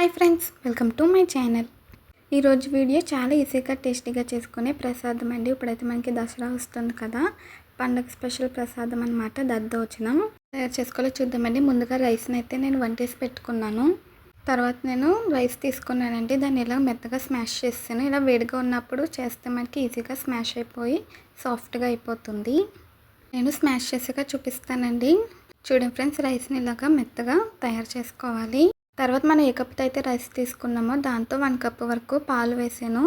Hi friends, welcome to my channel. ఈరోజు video చాలా ఈజీగా టేస్టీగా చేసుకునే ప్రసాదం అండి. ఇప్పుడైతే మనకి దసరా వస్తుంది కదా, పండగ స్పెషల్ ప్రసాదం అనమాట దద్దోజనం. తయారు చేసుకోవాలో చూద్దామండి. ముందుగా రైస్ని అయితే నేను వంటేసి పెట్టుకున్నాను. తర్వాత నేను రైస్ తీసుకున్నానండి. దాన్ని ఇలా మెత్తగా స్మాష్ చేస్తాను. ఇలా వేడిగా ఉన్నప్పుడు చేస్తే మనకి ఈజీగా స్మాష్ అయిపోయి సాఫ్ట్గా అయిపోతుంది. నేను స్మాష్ చేసాక చూపిస్తానండి. చూడండి ఫ్రెండ్స్, రైస్ని ఇలాగా మెత్తగా తయారు చేసుకోవాలి. తర్వాత మనం ఏ కప్తో అయితే రైస్ తీసుకున్నామో దాంతో 1 కప్పు వరకు పాలు వేసాను.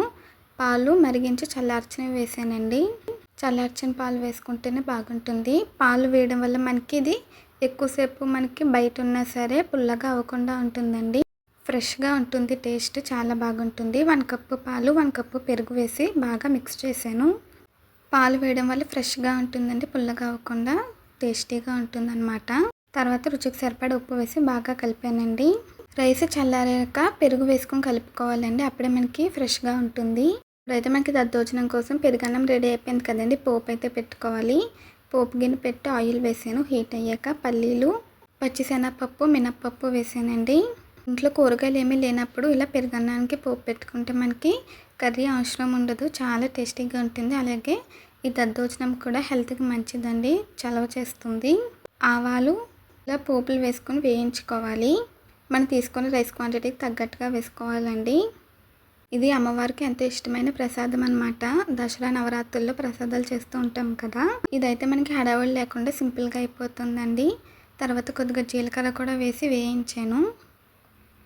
పాలు మరిగించి చల్లార్చినవి వేసానండి. చల్లార్చిన పాలు వేసుకుంటేనే బాగుంటుంది. పాలు వేయడం వల్ల మనకి ఇది ఎక్కువసేపు మనకి బయట ఉన్నా సరే పుల్లగా అవ్వకుండా ఉంటుందండి. ఫ్రెష్గా ఉంటుంది, టేస్ట్ చాలా బాగుంటుంది. 1 కప్పు పాలు 1 కప్పు పెరుగు వేసి బాగా మిక్స్ చేశాను. పాలు వేయడం వల్ల ఫ్రెష్గా ఉంటుందండి, పుల్లగా అవ్వకుండా టేస్టీగా ఉంటుందన్నమాట. తర్వాత రుచికి సరిపడా ఉప్పు వేసి బాగా కలిపానండి. రైస్ చల్లారాక పెరుగు వేసుకొని కలుపుకోవాలండి, అప్పుడే మనకి ఫ్రెష్గా ఉంటుంది. ఇప్పుడైతే మనకి దద్దోజనం కోసం పెరుగన్నం రెడీ అయిపోయింది కదండి. పోపు అయితే పెట్టుకోవాలి. పోపు గిన్నె పెట్టి ఆయిల్ వేసాను. హీట్ అయ్యాక పల్లీలు, పచ్చిశనగపప్పు, మినప్పప్పు వేసానండి. ఇంట్లో కూరగాయలు ఏమీ లేనప్పుడు ఇలా పెరుగన్నానికి పోపు పెట్టుకుంటే మనకి కర్రీ అవసరం ఉండదు, చాలా టేస్టీగా ఉంటుంది. అలాగే ఈ దద్దోజనం కూడా హెల్త్కి మంచిదండి, చలవ చేస్తుంది. ఆవాలు ఇలా పోపులు వేసుకొని వేయించుకోవాలి. మనం తీసుకున్న రైస్ క్వాంటిటీకి తగ్గట్టుగా వేసుకోవాలండి. ఇది అమ్మవారికి ఎంతో ఇష్టమైన ప్రసాదం అనమాట. దసరా నవరాత్రుల్లో ప్రసాదాలు చేస్తూ ఉంటాం కదా, ఇదైతే మనకి హడావుడి లేకుండా సింపుల్గా అయిపోతుందండి. తర్వాత కొద్దిగా జీలకర్ర కూడా వేసి వేయించాను.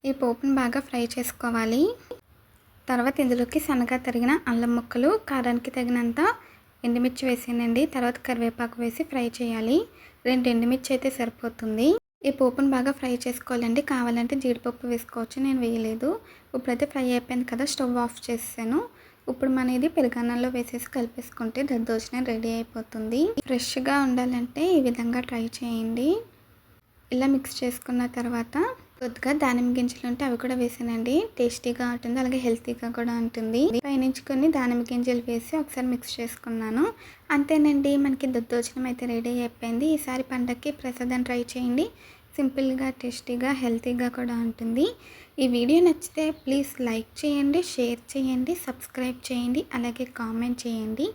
ఈ పోపుని బాగా ఫ్రై చేసుకోవాలి. తర్వాత ఇందులోకి సన్నగా తరిగిన అల్లం ముక్కలు, కారానికి తగినంత ఎండుమిర్చి వేసానండి. తర్వాత కరివేపాకు వేసి ఫ్రై చేయాలి. 2 ఎండుమిర్చి అయితే సరిపోతుంది. ఈ పోపును బాగా ఫ్రై చేసుకోవాలండి. కావాలంటే జీడిపప్పు వేసుకోవచ్చు, నేను వేయలేదు. ఇప్పుడైతే ఫ్రై అయిపోయింది కదా, స్టవ్ ఆఫ్ చేసాను. ఇప్పుడు మనం ఇది పెరుగన్నంలో వేసేసి కలిపేసుకుంటే దద్దోజనం రెడీ అయిపోతుంది. ఫ్రెష్గా ఉండాలంటే ఈ విధంగా ట్రై చేయండి. ఇలా మిక్స్ చేసుకున్న తర్వాత కొద్దిగా దానిమ్మ గింజలు ఉంటే అవి కూడా వేసానండి. టేస్టీగా ఉంటుంది, అలాగే హెల్తీగా కూడా ఉంటుంది. పైనుంచి కొన్ని దానిమ్మ గింజలు వేసి ఒకసారి మిక్స్ చేసుకున్నాను. అంతేనండి, మనకి దద్దోజనం అయితే రెడీ అయిపోయింది. ఈసారి పండగకి ప్రసాదం ట్రై చేయండి. సింపుల్గా, టేస్టీగా, హెల్తీగా కూడా ఉంటుంది. ఈ వీడియో నచ్చితే ప్లీజ్ లైక్ చేయండి, షేర్ చేయండి, సబ్స్క్రైబ్ చేయండి, అలాగే కామెంట్ చేయండి.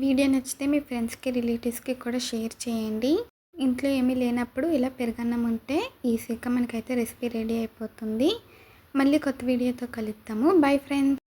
వీడియో నచ్చితే మీ ఫ్రెండ్స్కి, రిలేటివ్స్కి కూడా షేర్ చేయండి. ఇంట్లో ఏమీ లేనప్పుడు ఇలా పెరుగన్నం ఉంటే ఈజీగా మనకైతే రెసిపీ రెడీ అయిపోతుంది. మళ్ళీ కొత్త వీడియోతో కలుద్దాము. Bye friends.